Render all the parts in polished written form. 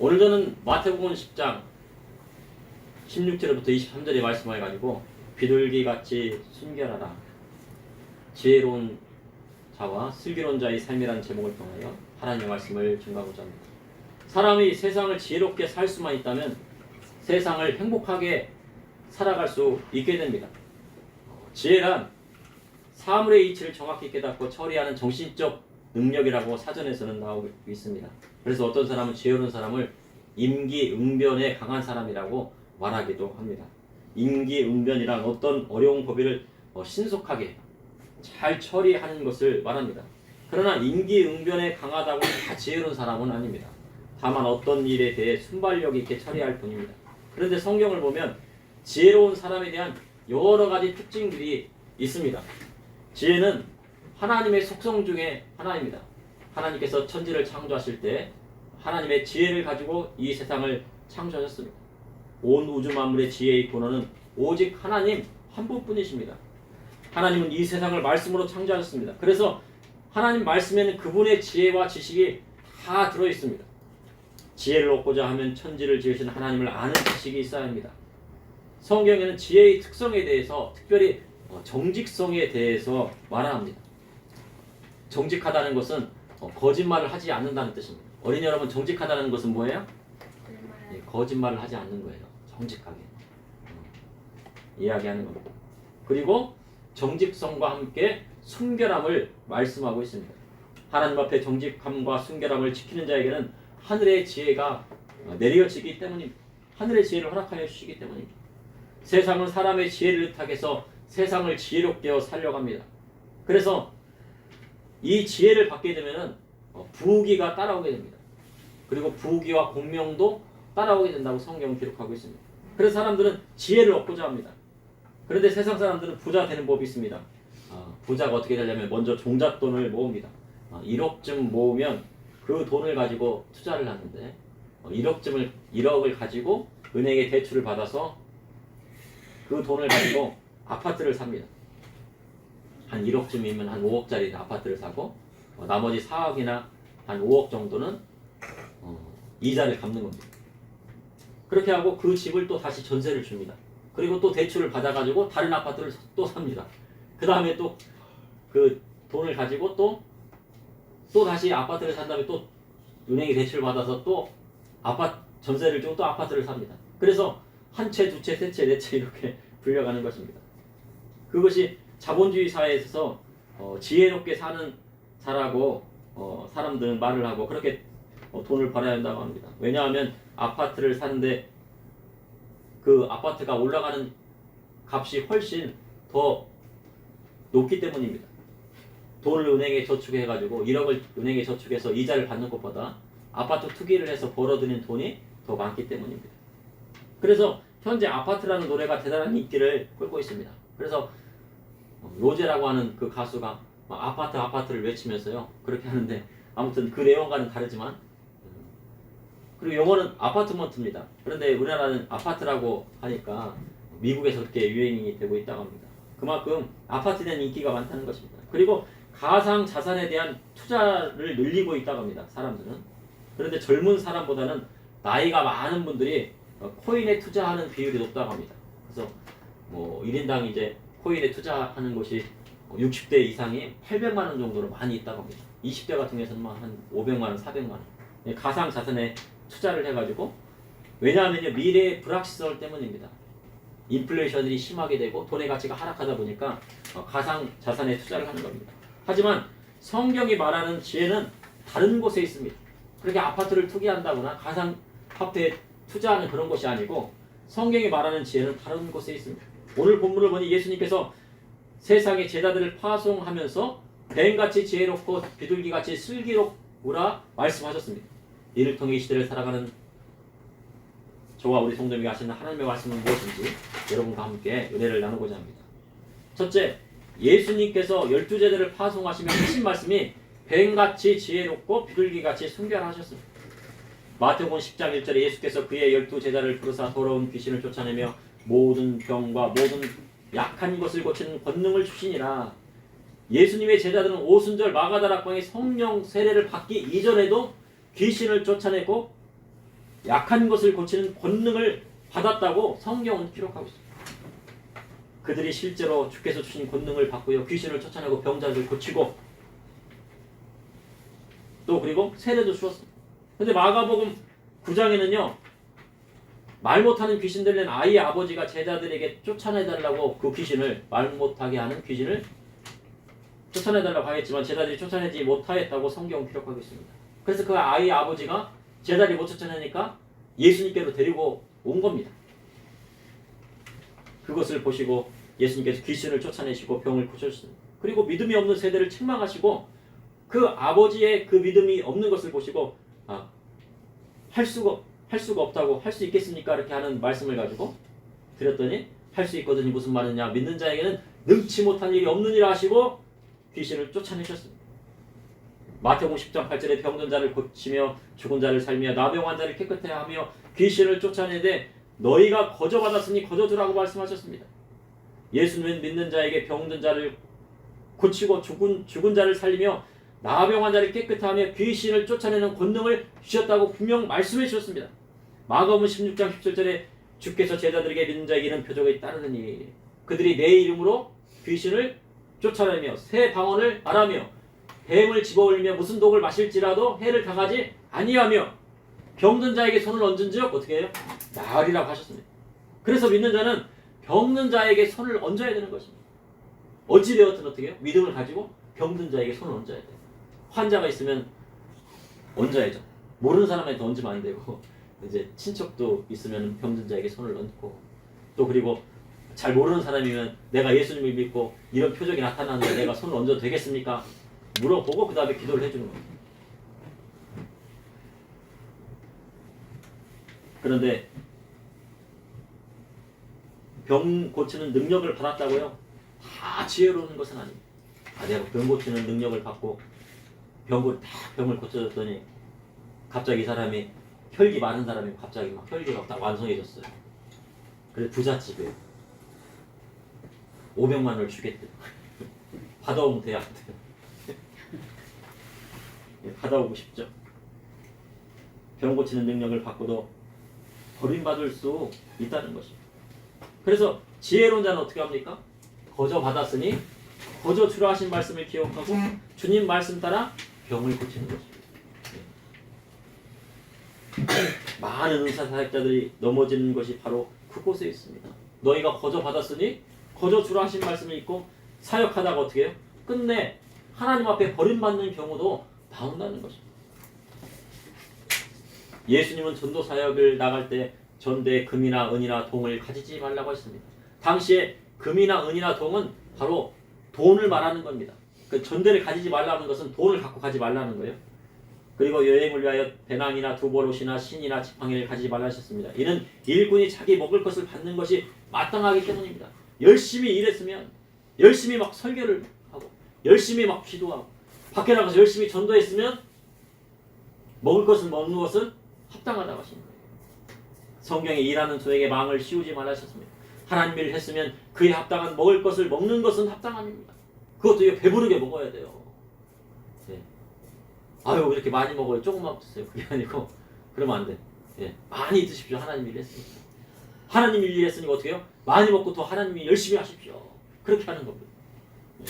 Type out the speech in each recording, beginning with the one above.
오늘 저는 마태복음 10장 16절부터 23절의 말씀을 가지고 비둘기같이 순결하라, 지혜로운 자와 슬기로운 자의 삶이라는 제목을 통하여 하나님의 말씀을 증거하고자 합니다. 사람이 세상을 지혜롭게 살 수만 있다면 세상을 행복하게 살아갈 수 있게 됩니다. 지혜란 사물의 이치를 정확히 깨닫고 처리하는 정신적 능력이라고 사전에서는 나오고 있습니다. 그래서 어떤 사람은 지혜로운 사람을 임기응변에 강한 사람이라고 말하기도 합니다. 임기응변이란 어떤 어려운 고비를 신속하게 잘 처리하는 것을 말합니다. 그러나 임기응변에 강하다고 다 지혜로운 사람은 아닙니다. 다만 어떤 일에 대해 순발력 있게 처리할 뿐입니다. 그런데 성경을 보면 지혜로운 사람에 대한 여러 가지 특징들이 있습니다. 지혜는 하나님의 속성 중에 하나입니다. 하나님께서 천지를 창조하실 때 하나님의 지혜를 가지고 이 세상을 창조하셨습니다. 온 우주 만물의 지혜의 근원은 오직 하나님 한 분뿐이십니다. 하나님은 이 세상을 말씀으로 창조하셨습니다. 그래서 하나님 말씀에는 그분의 지혜와 지식이 다 들어있습니다. 지혜를 얻고자 하면 천지를 지으신 하나님을 아는 지식이 있어야 합니다. 성경에는 지혜의 특성에 대해서, 특별히 정직성에 대해서 말합니다. 정직하다는 것은 거짓말을 하지 않는다는 뜻입니다. 어린이 여러분, 정직하다는 것은 뭐예요? 네, 거짓말을 하지 않는 거예요. 정직하게 이야기하는 겁니다. 그리고 정직성과 함께 순결함을 말씀하고 있습니다. 하나님 앞에 정직함과 순결함을 지키는 자에게는 하늘의 지혜가 내려지기 때문입니다. 하늘의 지혜를 허락하여 주시기 때문입니다. 세상은 사람의 지혜를 의탁해서 세상을 지혜롭게 하여 살려고 합니다. 그래서 이 지혜를 받게 되면 부귀가 따라오게 됩니다. 그리고 부귀와 공명도 따라오게 된다고 성경은 기록하고 있습니다. 그래서 사람들은 지혜를 얻고자 합니다. 그런데 세상 사람들은 부자 되는 법이 있습니다. 부자가 어떻게 되려면 먼저 종잣돈을 모읍니다. 1억쯤 모으면 그 돈을 가지고 투자를 하는데 1억을 가지고 은행에 대출을 받아서 그 돈을 가지고 아파트를 삽니다. 한 1억쯤이면 한 5억짜리 아파트를 사고 나머지 4억이나 한 5억 정도는 이자를 갚는 겁니다. 그렇게 하고 그 집을 또 다시 전세를 줍니다. 그리고 또 대출을 받아가지고 다른 아파트를 또 삽니다. 그 다음에 또 그 돈을 가지고 또 다시 아파트를 산 다음에 또 은행이 대출을 받아서 또 전세를 주고 또 아파트를 삽니다. 그래서 한 채, 두 채, 세 채, 네 채 이렇게 불려가는 것입니다. 그것이 자본주의 사회에서 지혜롭게 사는 자라고 사람들은 말을 하고 그렇게 돈을 벌어야 한다고 합니다. 왜냐하면 아파트를 사는데 그 아파트가 올라가는 값이 훨씬 더 높기 때문입니다. 돈을 은행에 저축해가지고 1억을 은행에 저축해서 이자를 받는 것보다 아파트 투기를 해서 벌어들인 돈이 더 많기 때문입니다. 그래서 현재 아파트라는 노래가 대단한 인기를 끌고 있습니다. 그래서 로제라고 하는 그 가수가 아파트를 외치면서요 그렇게 하는데, 아무튼 그 내용과는 다르지만, 그리고 영어는 아파트먼트입니다. 그런데 우리나라는 아파트라고 하니까 미국에서 그렇게 유행이 되고 있다고 합니다. 그만큼 아파트에 대한 인기가 많다는 것입니다. 그리고 가상 자산에 대한 투자를 늘리고 있다고 합니다. 사람들은. 그런데 젊은 사람보다는 나이가 많은 분들이 코인에 투자하는 비율이 높다고 합니다. 그래서 1인당 이제 코인에 투자하는 것이 60대 이상이 800만 원 정도로 많이 있다고 합니다. 20대 같은 경우에는 한 500만 원, 400만 원. 가상 자산에 투자를 해가지고, 왜냐하면 미래의 불확실성 때문입니다. 인플레이션이 심하게 되고 돈의 가치가 하락하다 보니까 가상 자산에 투자를 하는 겁니다. 하지만 성경이 말하는 지혜는 다른 곳에 있습니다. 그렇게 아파트를 투기한다거나 가상 화폐에 투자하는 그런 것이 아니고, 성경이 말하는 지혜는 다른 곳에 있습니다. 오늘 본문을 보니 예수님께서 세상의 제자들을 파송하면서 뱀같이 지혜롭고 비둘기같이 슬기롭구라 말씀하셨습니다. 이를 통해 이 시대를 살아가는 저와 우리 성도님이 하시는 하나님의 말씀은 무엇인지 여러분과 함께 은혜를 나누고자 합니다. 첫째, 예수님께서 12제자를 파송하시며 하신 말씀이 뱀같이 지혜롭고 비둘기같이 순결하셨습니다. 마태복음 10장 1절에 예수께서 그의 12제자를 부르사 더러운 귀신을 쫓아내며 모든 병과 모든 약한 것을 고치는 권능을 주시니라. 예수님의 제자들은 오순절 마가다락방의 성령 세례를 받기 이전에도 귀신을 쫓아내고 약한 것을 고치는 권능을 받았다고 성경은 기록하고 있습니다. 그들이 실제로 주께서 주신 권능을 받고요. 귀신을 쫓아내고 병자를 고치고 또 그리고 세례도 주었습니다. 근데 마가복음 9장에는요. 말 못하는 귀신들 낸 아이의 아버지가 제자들에게 쫓아내달라고 그 귀신을 말 못하게 하는 귀신을 쫓아내달라고 하겠지만 제자들이 쫓아내지 못하였다고 성경은 기록하고 있습니다. 그래서 그 아이의 아버지가 제자들이 못 쫓아내니까 예수님께로 데리고 온 겁니다. 그것을 보시고 예수님께서 귀신을 쫓아내시고 병을 고쳐주셨습니다. 그리고 믿음이 없는 세대를 책망하시고 그 아버지의 그 믿음이 없는 것을 보시고 할 수가 없다고 할 수 있겠습니까? 이렇게 하는 말씀을 가지고 드렸더니 할 수 있거든요. 무슨 말이냐? 믿는 자에게는 능치 못한 일이 없느니라 하시고 귀신을 쫓아내셨습니다. 마태복음 10장 8절에 병든 자를 고치며 죽은 자를 살며 나병한 자를 깨끗해 하며 귀신을 쫓아내되 너희가 거저 받았으니 거저 주라고 말씀하셨습니다. 예수님은 믿는 자에게 병든 자를 고치고 죽은 자를 살리며 나병한 자를 깨끗해 하며 귀신을 쫓아내는 권능을 주셨다고 분명 말씀해 주셨습니다. 마가복음 16장 17절에 주께서 제자들에게 믿는 자에게 이런 표적이 따르느니 그들이 내 이름으로 귀신을 쫓아내며 새 방언을 말하며 뱀을 집어올리며 무슨 독을 마실지라도 해를 당하지 아니하며 병든 자에게 손을 얹은즉 어떻게 해요? 나으리라고 하셨습니다. 그래서 믿는 자는 병든 자에게 손을 얹어야 되는 것입니다. 어찌되었든 어떻게 해요? 믿음을 가지고 병든 자에게 손을 얹어야 돼요. 환자가 있으면 얹어야죠. 모르는 사람한테 얹으면 안 되고 이제 친척도 있으면 병든 자에게 손을 얹고 또 그리고 잘 모르는 사람이면 내가 예수님을 믿고 이런 표적이 나타나는데 내가 손을 얹어도 되겠습니까? 물어보고 그 다음에 기도를 해주는 거예요. 그런데 병 고치는 능력을 받았다고요? 다 지혜로운 것은 아닙니다. 내가 병 고치는 능력을 받고 병을 고쳐줬더니 갑자기 이 사람이 혈기 많은 사람이 갑자기 막 혈기가 딱 완성해졌어요. 그래서 부잣집에 500만 원을 주겠대. 받아오면 돼야 안 돼요. 받아오고 싶죠. 병 고치는 능력을 받고도 버림받을 수 있다는 것입니다. 그래서 지혜로운 자는 어떻게 합니까? 거저 받았으니 거저 주라 하신 말씀을 기억하고 주님 말씀 따라 병을 고치는 것입니다. 많은 의사 사역자들이 넘어지는 것이 바로 그곳에 있습니다. 너희가 거저 받았으니 거저 주라 하신 말씀을 읽고 사역하다가 어떻게 해요? 끝내 하나님 앞에 버림받는 경우도 나온다는 것입니다. 예수님은 전도 사역을 나갈 때 전대에 금이나 은이나 동을 가지지 말라고 했습니다. 당시에 금이나 은이나 동은 바로 돈을 말하는 겁니다. 그 전대를 가지지 말라는 것은 돈을 갖고 가지 말라는 거예요. 그리고 여행을 위하여 배낭이나 두보롯이나 신이나 지팡이를 가지지 말라 하셨습니다. 이는 일꾼이 자기 먹을 것을 받는 것이 마땅하기 때문입니다. 열심히 일했으면 열심히 막 설교를 하고 열심히 막 기도하고 밖에 나가서 열심히 전도했으면 먹을 것을 먹는 것은 합당하다고 하신 거예요. 성경에 일하는 소에게 망을 씌우지 말라 하셨습니다. 하나님 일을 했으면 그에 합당한 먹을 것을 먹는 것은 합당합니다. 그것도 배부르게 먹어야 돼요. 네. 아유 이렇게 많이 먹어요. 조금만 드세요. 그게 아니고 그러면 안 돼. 예. 많이 드십시오. 하나님 일 했으니까. 하나님 일 했으니까 어떻게 해요? 많이 먹고 더 하나님이 열심히 하십시오. 그렇게 하는 겁니다. 예.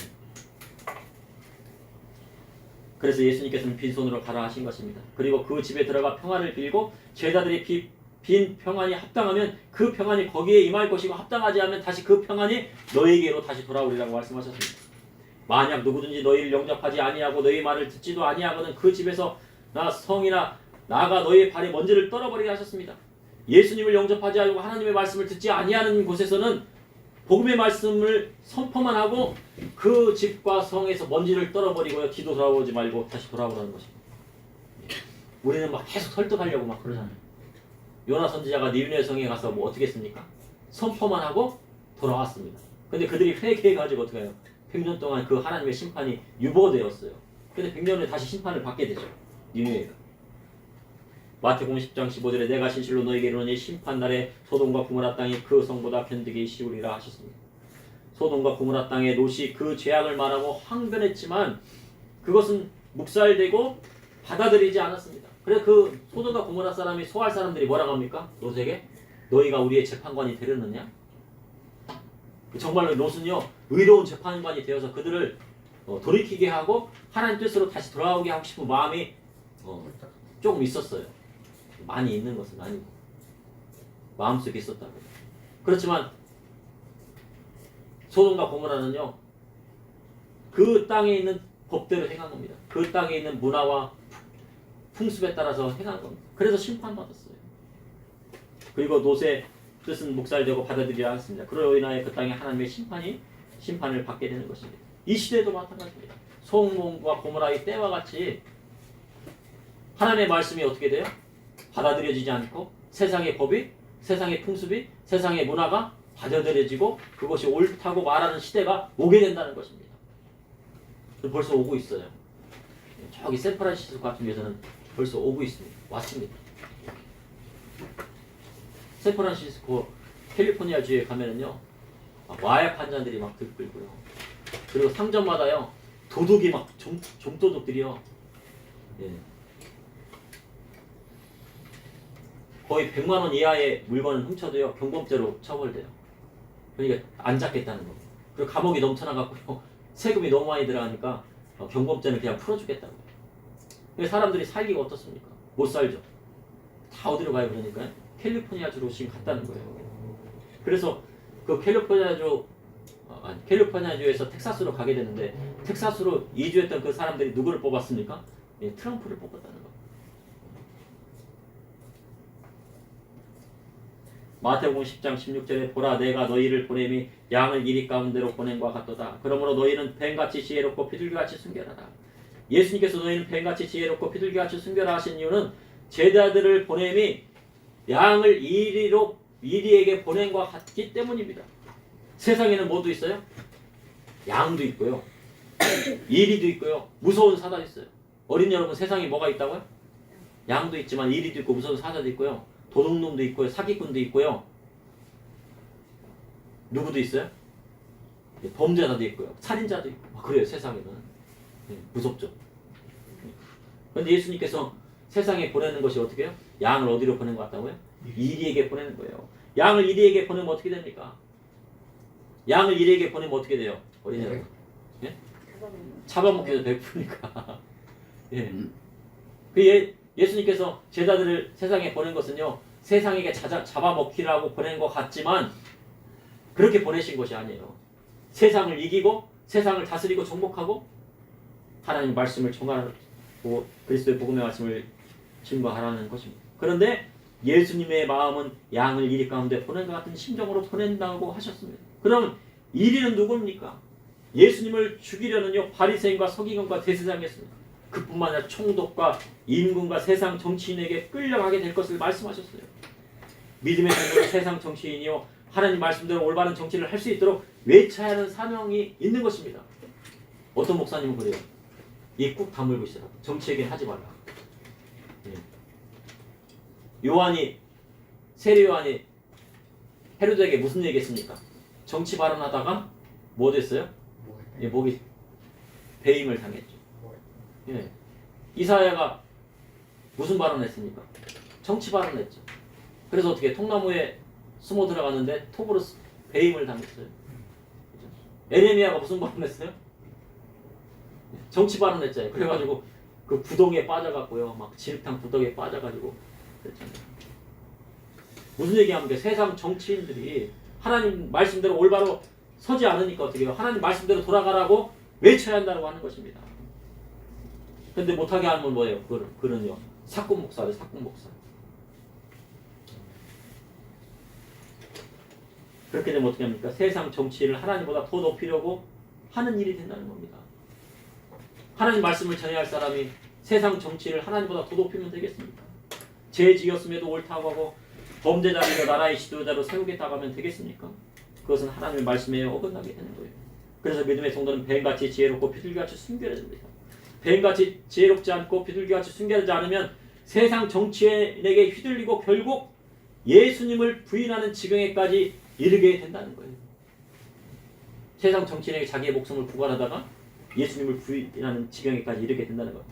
그래서 예수님께서는 빈손으로 가라 하신 것입니다. 그리고 그 집에 들어가 평안을 빌고 제자들이 빈 평안이 합당하면 그 평안이 거기에 임할 것이고 합당하지 않으면 다시 그 평안이 너에게로 다시 돌아오리라고 말씀하셨습니다. 만약 누구든지 너희를 영접하지 아니하고 너희 말을 듣지도 아니하거든 그 집에서 나 성이나 나가 너희의 발에 먼지를 떨어버리게 하셨습니다. 예수님을 영접하지 않고 하나님의 말씀을 듣지 아니하는 곳에서는 복음의 말씀을 선포만 하고 그 집과 성에서 먼지를 떨어버리고요. 기도 돌아오지 말고 다시 돌아오라는 것입니다. 우리는 막 계속 설득하려고 막 그러잖아요. 요나 선지자가 니느웨 성에 가서 뭐 어떻게 했습니까? 선포만 하고 돌아왔습니다. 근데 그들이 회개해가지고 어떻게 해요? 100년 동안 그 하나님의 심판이 유보되었어요. 근데 100년 후에 다시 심판을 받게 되죠. 니느웨가. 마태복음 10장 15절에 내가 진실로 너희에게 이르노니 심판날에 소돔과 고모라 땅이 그 성보다 견디기 쉬우리라 하셨습니다. 소돔과 고모라 땅의 롯이 그 죄악을 말하고 항변했지만 그것은 묵살되고 받아들이지 않았습니다. 그래 그 소돔과 고모라 사람이 소할 사람들이 뭐라고 합니까? 롯에게 너희가 우리의 재판관이 되려느냐? 정말로 롯은요 의로운 재판관이 되어서 그들을 돌이키게 하고 하나님 뜻으로 다시 돌아오게 하고 싶은 마음이 조금 있었어요. 많이 있는 것은 아니고 마음속에 있었다고. 그렇지만 소돔과 고모라는요 그 땅에 있는 법대로 행한 겁니다. 그 땅에 있는 문화와 풍습에 따라서 행한 겁니다. 그래서 심판받았어요. 그리고 롯의 뜻은 묵살되고 받아들이지 않습니다. 그로 인하여 그 땅에 하나님의 심판을 받게 되는 것입니다. 이 시대도 마찬가지입니다. 소돔과 고모라의 때와 같이 하나님의 말씀이 어떻게 돼요? 받아들여지지 않고 세상의 법이, 세상의 풍습이, 세상의 문화가 받아들여지고 그것이 옳다고 말하는 시대가 오게 된다는 것입니다. 벌써 오고 있어요. 저기 샌프란시스코 같은 데서는 벌써 오고 있습니다. 왔습니다. 샌프란시스코 캘리포니아 주에 가면은요 마약 환자들이 막 들끓고요. 그리고 상점마다요 도둑이 막 좀도둑들이요. 예. 거의 100만 원 이하의 물건을 훔쳐도요 경범죄로 처벌돼요. 그러니까 안 잡겠다는 거. 그리고 감옥이 넘쳐나갖고요 세금이 너무 많이 들어가니까 경범죄는 그냥 풀어주겠다고. 근데 사람들이 살기가 어떻습니까? 못 살죠. 다 어디로 가요 그러니까 캘리포니아주로 지금 갔다는 거예요. 그래서 그 캘리포니아주에서 텍사스로 가게 되는데 텍사스로 이주했던 그 사람들이 누구를 뽑았습니까? 예, 트럼프를 뽑았다는 거. 마태복음 10장 16절에 보라 내가 너희를 보냄이 양을 이리 가운데로 보냄과 같도다. 그러므로 너희는 뱀같이 지혜롭고 비둘기같이 순결하라. 예수님께서 너희는 뱀같이 지혜롭고 비둘기같이 순결하라 하신 이유는 제자들을 보냄이 양을 이리에게 보냄과 같기 때문입니다. 세상에는 뭐도 있어요? 양도 있고요. 이리도 있고요. 무서운 사자도 있어요. 어린 여러분 세상에 뭐가 있다고요? 양도 있지만 이리도 있고 무서운 사자도 있고요. 도둑놈도 있고요. 사기꾼도 있고요. 누구도 있어요? 범죄자도 있고요. 살인자도 있고. 그래요 세상에는. 무섭죠. 그런데 예수님께서 세상에 보내는 것이 어떻게 해요? 양을 어디로 보낸 것 같다고요? 이리에게 보내는 거예요. 양을 이리에게 보내면 어떻게 됩니까? 양을 이리에게 보내면 어떻게 돼요? 어린 여러분. 예? 잡아먹기도 베푸니까. 예. 예수님께서 제자들을 세상에 보낸 것은요 세상에게 잡아먹히라고 보낸 것 같지만 그렇게 보내신 것이 아니에요. 세상을 이기고 세상을 다스리고 정복하고 하나님 말씀을 전하고 그리스도의 복음의 말씀을 증거하라는 것입니다. 그런데 예수님의 마음은 양을 이리 가운데 보낸 것 같은 심정으로 보낸다고 하셨습니다. 그럼 이리는 누굽니까? 예수님을 죽이려는요 바리새인과 서기관과 대제사장이었습니다. 그뿐만 아니라 총독과 임금과 세상 정치인에게 끌려가게 될 것을 말씀하셨어요. 믿음의 정도로 세상 정치인이요 하나님 말씀대로 올바른 정치를 할 수 있도록 외쳐야 하는 사명이 있는 것입니다. 어떤 목사님은 그래요. 이 꾹 다물고 있어라. 정치 얘기는 하지 말라. 세례 요한이 헤로드에게 무슨 얘기했습니까? 정치 발언하다가 뭐 됐어요? 목이 배임을 당했죠. 예. 이사야가 무슨 발언했습니까? 정치 발언했죠. 그래서 어떻게 통나무에 숨어 들어갔는데 톱으로 배임을 당했어요. 에레미야가 무슨 발언했어요? 정치 발언했잖아요. 그래가지고 그 부동에 빠져갖고요, 막 진흙탕 부덕에 빠져가지고 그랬잖아요. 무슨 얘기합니까? 세상 정치인들이 하나님 말씀대로 올바로 서지 않으니까 어떻게 해요? 하나님 말씀대로 돌아가라고 외쳐야 한다고 하는 것입니다. 근데 못하게 하면 뭐예요? 그는요 사꾼 목사예요. 사꾼 목사. 그렇게 되면 어떻게 합니까? 세상 정치를 하나님보다 더 높이려고 하는 일이 된다는 겁니다. 하나님 말씀을 전해야 할 사람이 세상 정치를 하나님보다 더 높이면 되겠습니까? 죄 지었음에도 옳다고 하고 범죄자를 나라의 지도자로 세우겠다고 하면 되겠습니까? 그것은 하나님의 말씀에 어긋나게 되는 거예요. 그래서 믿음의 성도는 뱀같이 지혜롭고 비둘기같이 순결해야 됩니다. 뱀같이 지혜롭지 않고 비둘기같이 순결하지 않으면 세상 정치인에게 휘둘리고 결국 예수님을 부인하는 지경에까지 이르게 된다는 거예요. 세상 정치인에게 자기의 목숨을 부관하다가 예수님을 부인하는 지경에까지 이르게 된다는 거예요.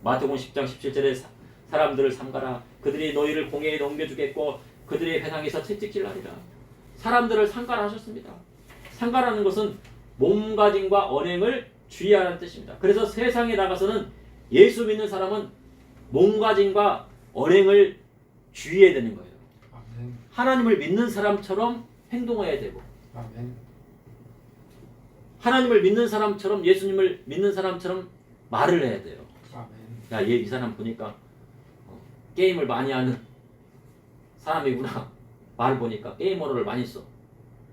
마태복음 10장 17절에 사람들을 삼가라. 그들이 너희를 공회에 넘겨주겠고 그들의 회당에서 채찍질하리라. 사람들을 상가라 하셨습니다. 상가라는 것은 몸가짐과 언행을 주의하라는 뜻입니다. 그래서 세상에 나가서는 예수 믿는 사람은 몸가짐과 언행을 주의해야 되는 거예요. 아멘. 하나님을 믿는 사람처럼 행동해야 되고 아멘. 하나님을 믿는 사람처럼 예수님을 믿는 사람처럼 말을 해야 돼요. 아멘. 야, 얘 이 사람 보니까 게임을 많이 하는 사람이구나. 말을 보니까 게임 언어를 많이 써.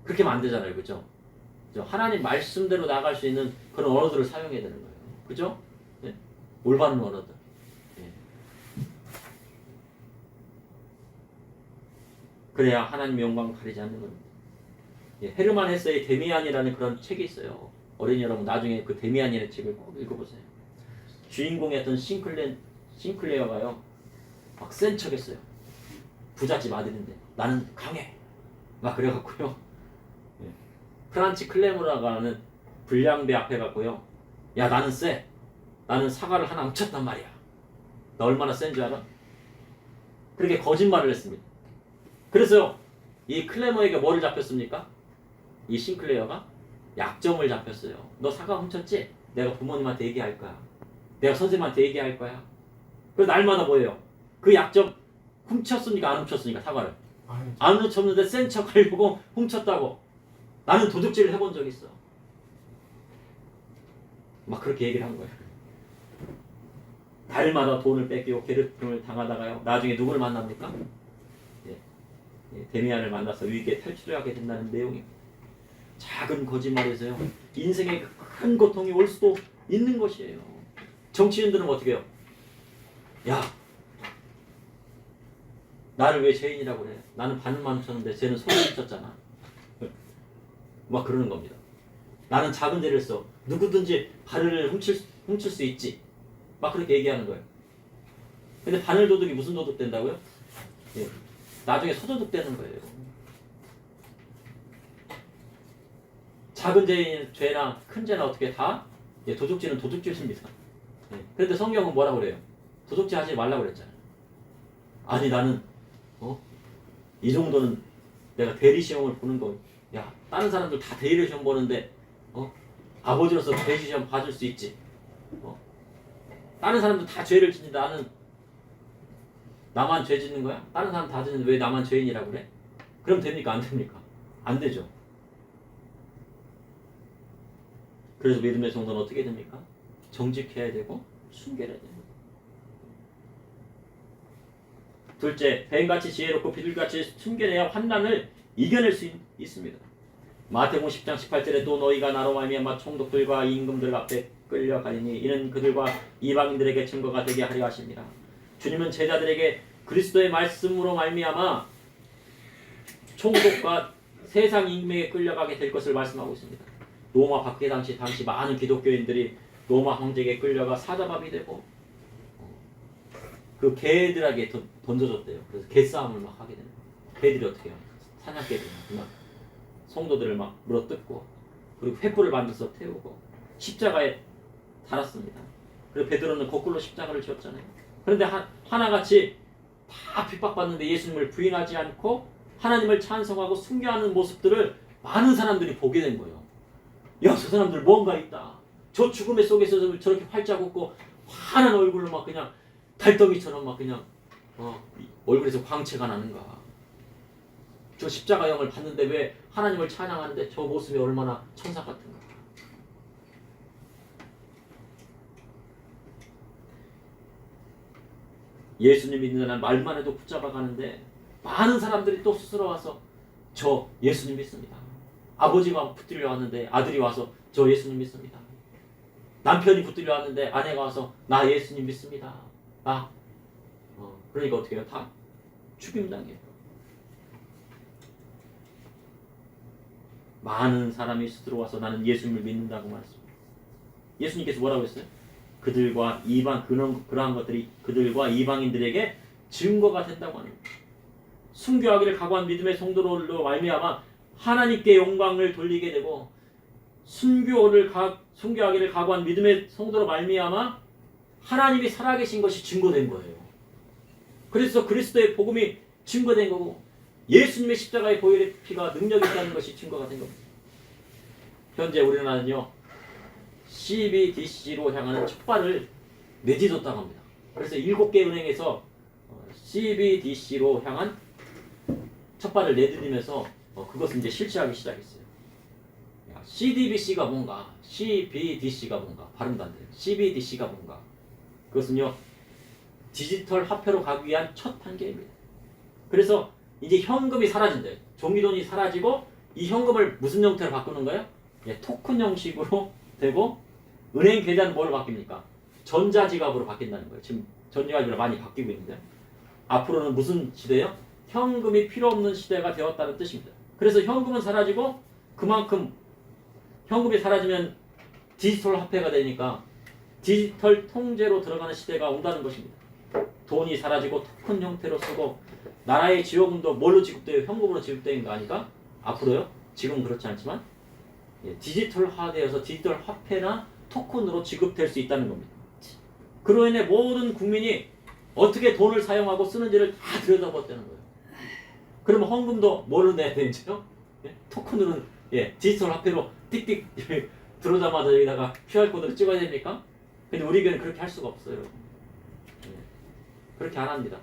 그렇게 하면 안 되잖아요. 그죠? 하나님 말씀대로 나갈 수 있는 그런 언어들을 사용해야 되는 거예요. 그죠? 네? 올바른 언어들. 네. 그래야 하나님의 영광을 가리지 않는 겁니다. 예, 헤르만 헤세의 데미안이라는 그런 책이 있어요. 어린이 여러분 나중에 그 데미안이라는 책을 꼭 읽어보세요. 주인공이었던 싱클레어가요 막 센 척했어요. 부잣집 아들인데 나는 강해 막 그래갖고요. 예. 프란치 클레모라고 하는 불량배 앞에 갖고요, 야 나는 쎄, 나는 사과를 하나 훔쳤단 말이야. 나 얼마나 센 줄 알아? 그렇게 거짓말을 했습니다. 그래서 이 클레모에게 뭐를 잡혔습니까? 이 싱클레어가 약점을 잡혔어요. 너 사과 훔쳤지? 내가 부모님한테 얘기할 거야. 내가 선생님한테 얘기할 거야. 그래서 날마다 뭐예요? 그 약점 훔쳤습니까? 안 훔쳤습니까? 사과를. 안 훔쳤는데 센 척 하려고 훔쳤다고. 나는 도둑질을 해본 적 있어. 막 그렇게 얘기를 한 거예요. 달마다 돈을 뺏기고 괴롭힘을 당하다가요, 나중에 누구를 만납니까? 데미안을 만나서 위기에 탈출을 하게 된다는 내용입니다. 작은 거짓말에서요 인생에 큰 고통이 올 수도 있는 것이에요. 정치인들은 어떻게 해요? 야, 나를 왜 죄인이라고 그래? 나는 반만 훔쳤는데 쟤는 손을 훔쳤잖아. 막 그러는 겁니다. 나는 작은 죄를 써. 누구든지 바늘을 훔칠 수 있지. 막 그렇게 얘기하는 거예요. 근데 바늘 도둑이 무슨 도둑 된다고요? 예. 나중에 소도둑 되는 거예요. 작은 죄나 큰 죄나 어떻게 다 도둑질은 도둑질입니다. 그런데 성경은 뭐라고 그래요? 도둑질 하지 말라고 그랬잖아요. 아니 나는 이 정도는 내가 대리시험을 보는 거, 야 다른 사람들 다 대리시험 보는데 아버지로서 대리시험 받을 수 있지. 다른 사람들 다 죄를 짓는데 나는 나만 죄 짓는 거야? 다른 사람 다 짓는데 왜 나만 죄인이라고 그래? 그럼 됩니까? 안 됩니까? 안 되죠. 그래서 믿음의 성도는 어떻게 됩니까? 정직해야 되고 순결해야 됩니다. 둘째, 뱀같이 지혜롭고 비둘기같이 순결해야 환난을 이겨낼 수 있습니다. 마태복음 10장 18절에 또 너희가 나로 말미암아 총독들과 임금들 앞에 끌려가리니 이는 그들과 이방인들에게 증거가 되게 하려 하십니다. 주님은 제자들에게 그리스도의 말씀으로 말미암아 총독과 세상 임금에게 끌려가게 될 것을 말씀하고 있습니다. 로마 박해 당시 많은 기독교인들이 로마 황제에게 끌려가 사자밥이 되고 그 개들에게 던져줬대요. 그래서 개싸움을 막 하게 되는 거예요. 개들이 어떻게 해요? 사냥개들이 막 성도들을 막 물어뜯고, 그리고 횃불을 만들어서 태우고 십자가에 달았습니다. 그리고 베드로는 거꾸로 십자가를 지었잖아요. 그런데 하나같이 다 핍박받는데 예수님을 부인하지 않고 하나님을 찬송하고 순교하는 모습들을 많은 사람들이 보게 된 거예요. 야, 저 사람들 뭔가 있다. 저 죽음의 속에서 저렇게 활짝 웃고 환한 얼굴로 막 그냥 달덩이처럼 막 그냥 얼굴에서 광채가 나는가. 저 십자가형을 봤는데 왜 하나님을 찬양하는데 저 모습이 얼마나 천사 같은가. 예수님 믿는 사람 말만 해도 붙잡아 가는데 많은 사람들이 또 스스로 와서 저 예수님 믿습니다. 아버지가 붙들려 왔는데 아들이 와서 저 예수님 믿습니다. 남편이 붙들려 왔는데 아내가 와서 나 예수님 믿습니다. 그러니까 어떻게 해요? 다 죽임당해요. 많은 사람이 스스로 와서 나는 예수님을 믿는다고 말했습니다. 예수님께서 뭐라고 했어요? 그들과 그러한 것들이 그들과 이방인들에게 증거가 된다고 하는 거예요. 순교하기를 각오한 믿음의 성도로 말미암아 하나님께 영광을 돌리게 되고, 순교하기를 각오한 믿음의 성도로 말미암아 하나님이 살아계신 것이 증거된 거예요. 그래서 그리스도의 복음이 증거된 거고 예수님의 십자가의 보혈의 피가 능력이 있다는 것이 증거가 된 겁니다. 현재 우리나라는요. CBDC로 향하는 촉발을 내딛었다고 합니다. 그래서 7개 은행에서 CBDC로 향한 촉발을 내딛으면서 그것을 이제 실시하기 시작했어요. CDBC가 뭔가, CBDC가 뭔가, 발음도 안 돼요. CBDC가 뭔가. 그것은요, 디지털 화폐로 가기 위한 첫 단계입니다. 그래서 이제 현금이 사라진대요. 종이돈이 사라지고 이 현금을 무슨 형태로 바꾸는 거예요? 토큰 형식으로 되고 은행 계좌는 뭘 바뀝니까? 전자지갑으로 바뀐다는 거예요. 지금 전자지갑이 많이 바뀌고 있는데 앞으로는 무슨 시대예요? 현금이 필요 없는 시대가 되었다는 뜻입니다. 그래서 현금은 사라지고 그만큼 현금이 사라지면 디지털 화폐가 되니까 디지털 통제로 들어가는 시대가 온다는 것입니다. 돈이 사라지고 토큰 형태로 쓰고 나라의 지원금도 뭘로 지급돼요? 현금으로 지급되는 거 아니까? 앞으로요? 지금은 그렇지 않지만 디지털화되어서 디지털 화폐나 토큰으로 지급될 수 있다는 겁니다. 그로 인해 모든 국민이 어떻게 돈을 사용하고 쓰는지를 다 들여다봤다는 거예요. 그러면 헌금도 뭐로 내야 되는지요? 토큰으로는 디지털 화폐로 띡띡 들어오자마자 여기다가 QR코드를 찍어야 됩니까? 근데 우리 교회는 그렇게 할 수가 없어요. 그렇게 안 합니다.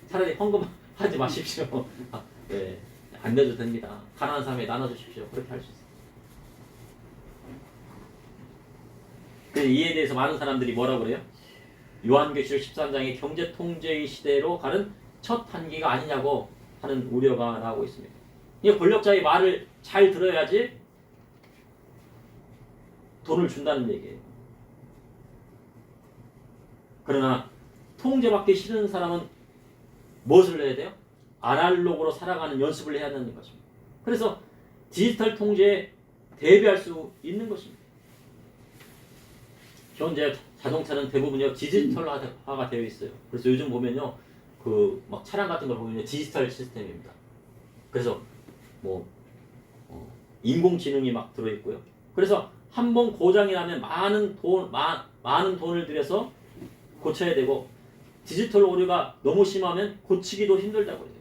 차라리 헌금 하지 마십시오. 안 내도 됩니다. 가난한 사람에 나눠주십시오. 그렇게 할 수 있어요. 이에 대해서 많은 사람들이 뭐라고 그래요? 요한계시록 13장의 경제통제의 시대로 가는 첫 단계가 아니냐고 하는 우려가 나오고 있습니다. 이 권력자의 말을 잘 들어야지 돈을 준다는 얘기예요. 그러나 통제받기 싫은 사람은 무엇을 해야 돼요? 아날로그로 살아가는 연습을 해야 하는 것입니다. 그래서 디지털 통제에 대비할 수 있는 것입니다. 현재 자동차는 대부분요 디지털화가 되어 있어요. 그래서 요즘 보면요 막 차량 같은 걸 보면 디지털 시스템입니다. 그래서 인공지능이 막 들어 있고요. 그래서 한 번 고장이 나면 많은 돈을 들여서 고쳐야 되고 디지털 오류가 너무 심하면 고치기도 힘들다고 해요.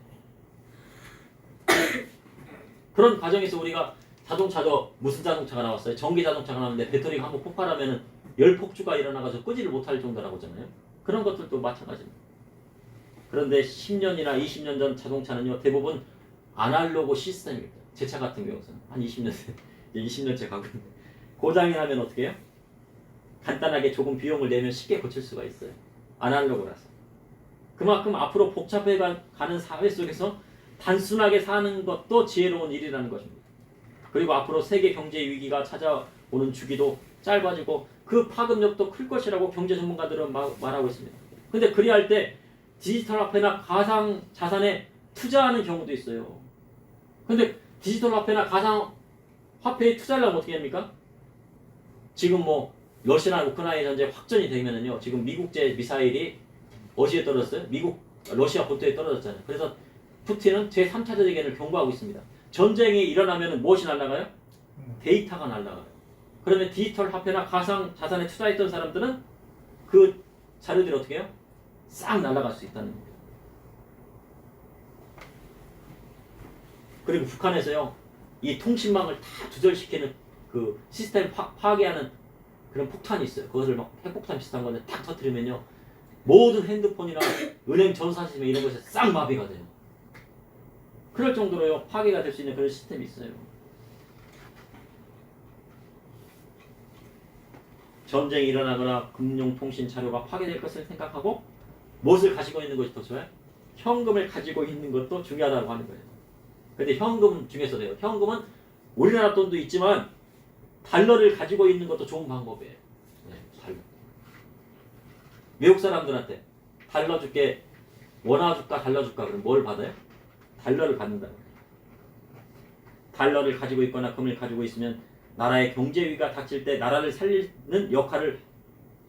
그런 과정에서 우리가 자동차도 무슨 자동차가 나왔어요? 전기 자동차가 나왔는데 배터리가 한번 폭발하면 열폭주가 일어나가지고 끄지를 못할 정도라고 하잖아요. 그런 것들도 마찬가지입니다. 그런데 10년이나 20년 전 자동차는요 대부분 아날로그 시스템입니다. 제 차 같은 경우는 한 20년째 가고 있는데 고장이 나면 어떻게 해요? 간단하게 조금 비용을 내면 쉽게 고칠 수가 있어요. 아날로그라서. 그만큼 앞으로 복잡해 가는 사회 속에서 단순하게 사는 것도 지혜로운 일이라는 것입니다. 그리고 앞으로 세계 경제 위기가 찾아오는 주기도 짧아지고 그 파급력도 클 것이라고 경제 전문가들은 말하고 있습니다. 근데 그리할 때 디지털 화폐나 가상 자산에 투자하는 경우도 있어요. 근데 디지털 화폐나 가상 화폐에 투자를 하면 어떻게 합니까? 지금 러시아나 우크라이나 전쟁 확전이 되면은요. 지금 미국제 미사일이 어디에 떨어졌어요? 러시아 본토에 떨어졌잖아요. 그래서 푸틴은 제3차 대전을 경고하고 있습니다. 전쟁이 일어나면 무엇이 날아가요? 데이터가 날아가요. 그러면 디지털 화폐나 가상 자산에 투자했던 사람들은 그 자료들이 어떻게 해요? 싹 날아갈 수 있다는 겁니다. 그리고 북한에서요. 이 통신망을 다 두절시키는 그 시스템 파괴하는 그런 폭탄이 있어요. 그것을 막 핵폭탄 비슷한 건데 탁 터뜨리면요. 모든 핸드폰이나 은행 전산 시스템 이런 것에 싹 마비가 돼요. 그럴 정도로요. 파괴가 될 수 있는 그런 시스템이 있어요. 전쟁이 일어나거나 금융통신 자료가 파괴될 것을 생각하고 무엇을 가지고 있는 것이 더 좋아요? 현금을 가지고 있는 것도 중요하다고 하는 거예요. 근데 현금 중에서도요. 현금은 우리나라 돈도 있지만 달러를 가지고 있는 것도 좋은 방법이에요. 달러. 외국 사람들한테 달러 줄게, 원화 줄까, 달러 줄까 그럼 뭘 받아요? 달러를 받는다. 달러를 가지고 있거나 금을 가지고 있으면 나라의 경제 위기가 닥칠 때 나라를 살리는 역할을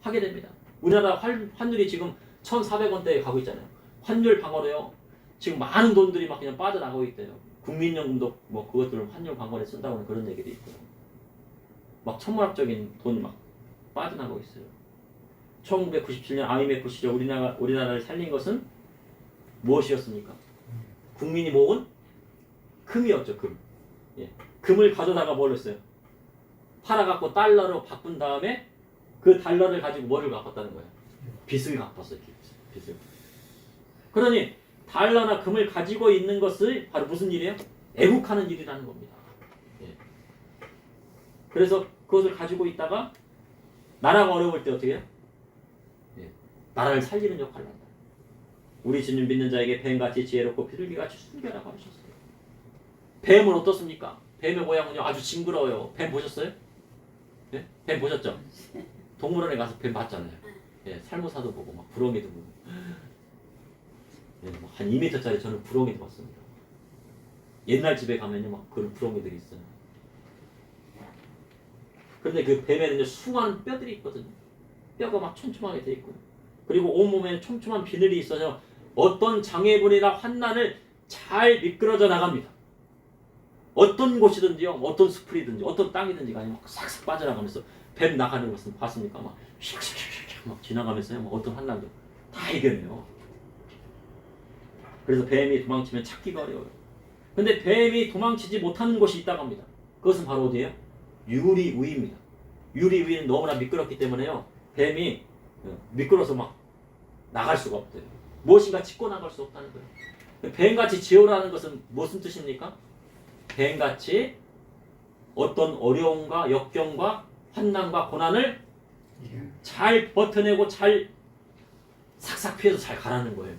하게 됩니다. 우리나라 환율이 지금 1,400원대에 가고 있잖아요. 환율 방어로요. 지금 많은 돈들이 막 그냥 빠져나가고 있대요. 국민연금도 그것들을 환율 방어에 쓴다고는 그런 얘기도 있고요. 막 천문학적인 돈이 막 빠져나가고 있어요. 1997년 IMF 시절 우리나라를 살린 것은 무엇이었습니까? 국민이 모은 금이었죠. 금. 예. 금을 가져다가 뭘 했어요? 팔아갖고 달러로 바꾼 다음에 그 달러를 가지고 뭐를 갚았다는 거예요? 빚을 갚았어요. 빚을. 그러니 달러나 금을 가지고 있는 것을 바로 무슨 일이에요? 애국하는 일이라는 겁니다. 예. 그래서 그것을 가지고 있다가 나라가 어려울 때 어떻게 해요? 예. 나라를 살리는 역할을 한다. 우리 주님 믿는 자에게 뱀같이 지혜롭고 비둘기같이 순결하고 하셨어요. 뱀은 어떻습니까? 뱀의 모양은요 아주 징그러워요. 뱀 보셨어요? 예? 뱀 보셨죠? 동물원에 가서 뱀 봤잖아요. 예, 살모사도 보고 막 부렁이도 보고. 예, 한 2m짜리 저는 부렁이도 봤습니다. 옛날 집에 가면요 막 그런 부렁이들이 있어요. 그런데 그 뱀에는요 수많은 뼈들이 있거든요. 뼈가 막 촘촘하게 돼 있고요. 그리고 온몸에는 촘촘한 비늘이 있어서 어떤 장애물이나 환난을 잘 미끄러져 나갑니다. 어떤 곳이든지요, 어떤 숲이든지, 어떤 땅이든지 간에 막 싹싹 빠져나가면서 뱀 나가는 것은 봤습니까? 막 슉슉슉슉 막 지나가면서요, 막 어떤 환난도 다 이겨내요. 그래서 뱀이 도망치면 찾기가 어려워요. 근데 뱀이 도망치지 못하는 곳이 있다고 합니다. 그것은 바로 어디예요? 유리우입니다. 유리우는 너무나 미끄럽기 때문에요, 뱀이 미끄러서 막 나갈 수가 없대요. 무엇인가 짚고 나갈 수 없다는 거예요. 뱀같이 지혜라는 것은 무슨 뜻입니까? 뱀같이 어떤 어려움과 역경과 환난과 고난을 잘 버텨내고 잘 삭삭 피해서 잘 가라는 거예요.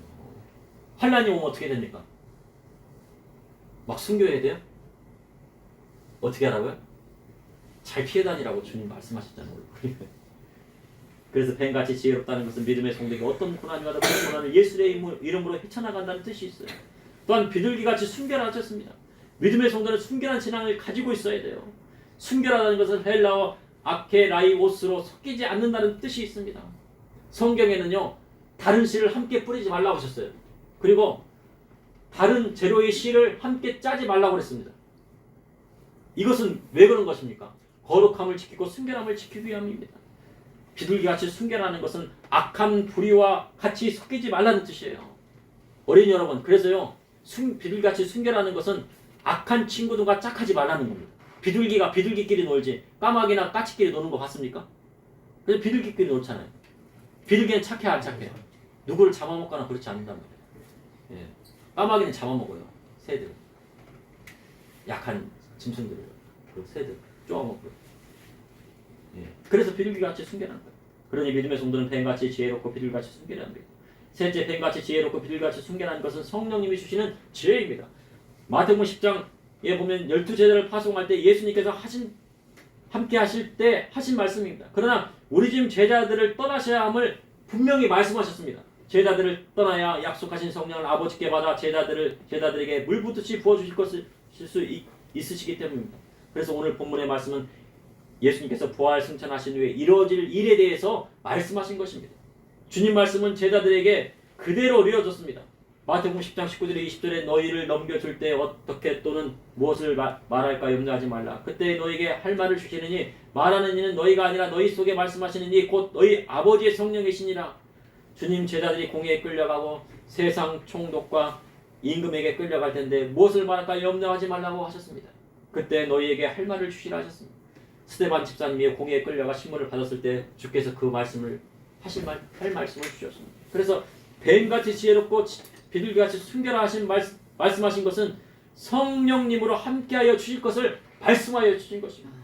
환난이 오면 어떻게 됩니까? 막 숨겨야 돼요? 어떻게 하라고요? 잘 피해 다니라고 주님 말씀하셨잖아요. 그래서 뱀같이 지혜롭다는 것은 믿음의 성도에게 어떤 고난이 와도 그 고난을 예수의 이름으로 헤쳐나간다는 뜻이 있어요. 또한 비둘기같이 순결하셨습니다. 믿음의 성도는 순결한 신앙을 가지고 있어야 돼요. 순결하다는 것은 헬라어 아케라이오스로 섞이지 않는다는 뜻이 있습니다. 성경에는요 다른 씨를 함께 뿌리지 말라고 하셨어요. 그리고 다른 재료의 씨를 함께 짜지 말라고 그랬습니다. 이것은 왜 그런 것입니까? 거룩함을 지키고 순결함을 지키기 위함입니다. 비둘기같이 순결하는 것은 악한 불의와 같이 섞이지 말라는 뜻이에요. 어린이 여러분, 그래서요 비둘기같이 순결하는 것은 악한 친구들과 짝하지 말라는 겁니다. 비둘기가 비둘기끼리 놀지 까마귀나 까치끼리 노는 거 봤습니까? 그래서 비둘기끼리 놀잖아요. 비둘기는 착해 안 착해요? 누구를 잡아먹거나 그렇지 않는단 말이에요. 예. 까마귀는 잡아먹어요. 새들. 약한 짐승들을. 그 새들 쪼아먹고요. 예. 그래서 비둘기같이 순결한 거예요. 그러니 믿음의 성도는 뱀같이 지혜롭고 비둘기같이 순결해야 합니다. 셋째, 뱀같이 지혜롭고 비둘기같이 순결한 것은 성령님이 주시는 지혜입니다. 마태복음 10장에 보면 12제자를 파송할 때 예수님께서 함께 하실 때 하신 말씀입니다. 그러나 우리 집 제자들을 떠나셔야 함을 분명히 말씀하셨습니다. 제자들을 떠나야 약속하신 성령을 아버지께 받아 제자들에게 물 붓듯이 부어주실 것을 수 있으시기 때문입니다. 그래서 오늘 본문의 말씀은 예수님께서 부활 승천하신 후에 이루어질 일에 대해서 말씀하신 것입니다. 주님 말씀은 제자들에게 그대로 이루어졌습니다. 마태복음 10장 19절에 20절에 너희를 넘겨줄 때 어떻게 또는 무엇을 말할까 염려하지 말라. 그때 너희에게 할 말을 주시느니 말하는 이는 너희가 아니라 너희 속에 말씀하시는 이 곧 너희 아버지의 성령이시니라. 주님 제자들이 공회에 끌려가고 세상 총독과 임금에게 끌려갈 텐데 무엇을 말할까 염려하지 말라고 하셨습니다. 그때 너희에게 할 말을 주시라 하셨습니다. 스데반 집사님이 공회에 끌려가 신문을 받았을 때 주께서 그 말씀을 할 말씀을 주셨습니다. 그래서 뱀같이 지혜롭고 비둘기같이 순결하신 말씀하신 것은 성령님으로 함께하여 주실 것을 말씀하여 주신 것입니다.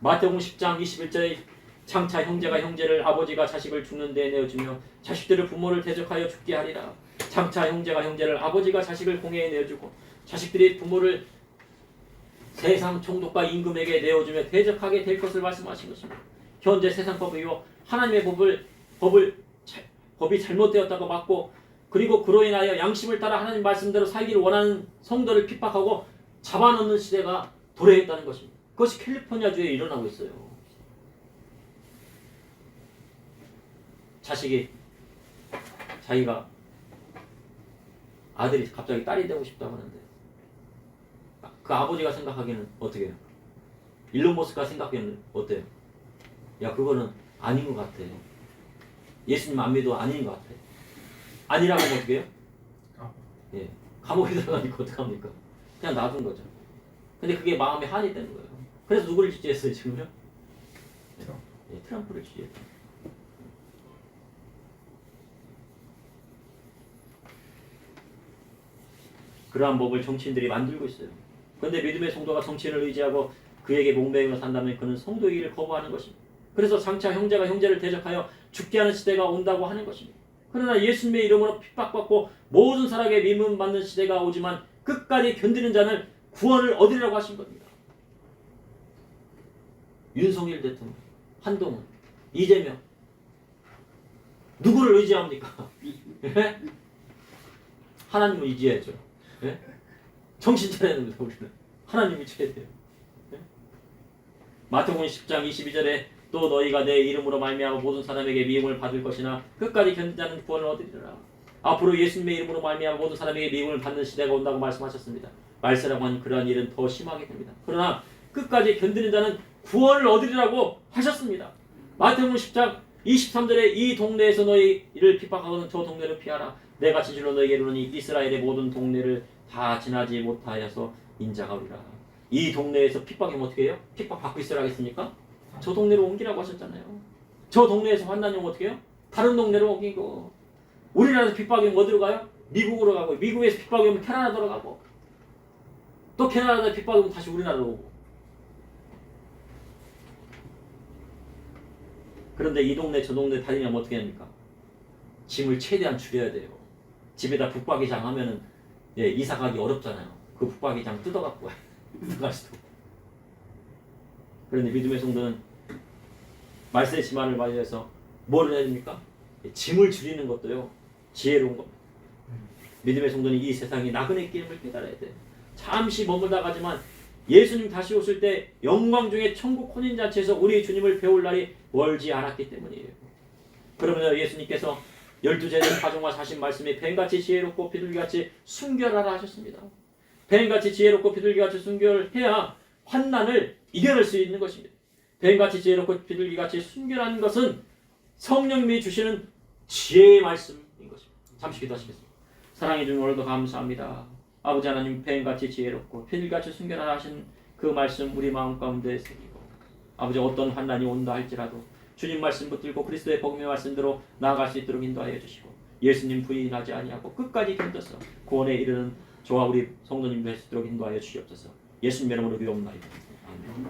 마태복음 10장 21절에 장차 형제가 형제를 아버지가 자식을 죽는 데 내어주며 자식들을 부모를 대적하여 죽게 하리라. 장차 형제가 형제를 아버지가 자식을 공회에 내어주고 자식들이 부모를 세상 총독과 임금에게 내어주며 대적하게 될 것을 말씀하신 것입니다. 현재 세상법이요 하나님의 법이 잘못되었다고 막고 그리고 그로 인하여 양심을 따라 하나님 말씀대로 살기를 원하는 성도를 핍박하고 잡아놓는 시대가 도래했다는 것입니다. 그것이 캘리포니아주에 일어나고 있어요. 자기가 아들이 갑자기 딸이 되고 싶다고 하는데 그 아버지가 생각하기에는 어떻게 해요? 일론 머스크가 생각하기에는 어때요? 야 그거는 아닌 것 같아. 예수님 안 믿어도 아닌 것 같아. 아니라고 하면 어떻게 해요? 예, 감옥에 들어가니까 어떡합니까? 그냥 놔둔 거죠. 근데 그게 마음에 한이 되는 거예요. 그래서 누구를 지지했어요 지금요? 예, 트럼프를 지지했죠. 그러한 법을 정치인들이 만들고 있어요. 그런데 믿음의 성도가 정치인을 의지하고 그에게 목매여 산다면 그는 성도의 일을 거부하는 것입니다. 그래서 장차 형제가 형제를 대적하여 죽게 하는 시대가 온다고 하는 것입니다. 그러나 예수님의 이름으로 핍박받고 모든 사람에게 미움받는 시대가 오지만 끝까지 견디는 자는 구원을 얻으리라고 하신 겁니다. 윤석열 대통령, 한동훈, 이재명 누구를 의지합니까? 하나님을 의지해야죠. 예? 정신 차려야 됩니다. 우리는 하나님을 쳐야 돼요. 예? 마태복음 10장 22절에 또 너희가 내 이름으로 말미암아 모든 사람에게 미움을 받을 것이나 끝까지 견디는 자는 구원을 얻으리라. 앞으로 예수님의 이름으로 말미암아 모든 사람에게 미움을 받는 시대가 온다고 말씀하셨습니다. 말세라고 하는 그러한 일은 더 심하게 됩니다. 그러나 끝까지 견디는 자는 구원을 얻으리라고 하셨습니다. 마태복음 10장 23절에 이 동네에서 너희를 핍박하거든 저 동네를 피하라. 내가 진실로 너희에게 이르노니 이스라엘의 모든 동네를 다 지나지 못하여서 인자가 오리라. 이 동네에서 핍박이면 어떻게 해요? 핍박받고 있으라 하겠습니까? 저 동네로 옮기라고 하셨잖아요. 저 동네에서 환난이 오면 어떻게 해요? 다른 동네로 옮기고. 우리나라에서 핍박이 오면 어디로 가요? 미국으로 가고, 미국에서 핍박이 오면 캐나다로 가고, 또 캐나다에 핍박이 오면 다시 우리나라로 오고. 그런데 이 동네 저 동네 다니면 어떻게 합니까? 짐을 최대한 줄여야 돼요. 집에다 붙박이장 하면은 예, 이사 가기 어렵잖아요. 그 붙박이장 뜯어갖고 갈 수도. 그런데 믿음의 성도는 말세의 심판을 맞이해서 뭘 해야 됩니까? 짐을 줄이는 것도요 지혜로운 겁니다. 믿음의 성도는 이 세상이 나그네 끼임을 깨달아야 돼. 잠시 머물다 가지만 예수님 다시 오실 때 영광 중에 천국 혼인잔치에서 우리 주님을 배울 날이 멀지 않았기 때문이에요. 그러면서 예수님께서 12제자 가정과 사신 말씀이 뱀같이 지혜롭고 비둘기같이 순결하라 하셨습니다. 뱀같이 지혜롭고 비둘기같이 순결해야 환난을 이겨낼 수 있는 것입니다. 뱀같이 지혜롭고 비둘기같이 순결한 것은 성령님이 주시는 지혜의 말씀인 것입니다. 잠시 기도하시겠습니다. 사랑해 주님 오늘도 감사합니다. 아버지 하나님 뱀같이 지혜롭고 비둘기같이 순결하라 하신 그 말씀 우리 마음 가운데 새기고 아버지 어떤 환난이 온다 할지라도 주님 말씀 붙들고 그리스도의 복음의 말씀대로 나아갈 수 있도록 인도하여 주시고 예수님 부인하지 아니하고 끝까지 견뎌서 구원에 이르는 저와 우리 성도님도 할 수 있도록 인도하여 주시옵소서. 예수님 이름으로 기도합니다. 아멘.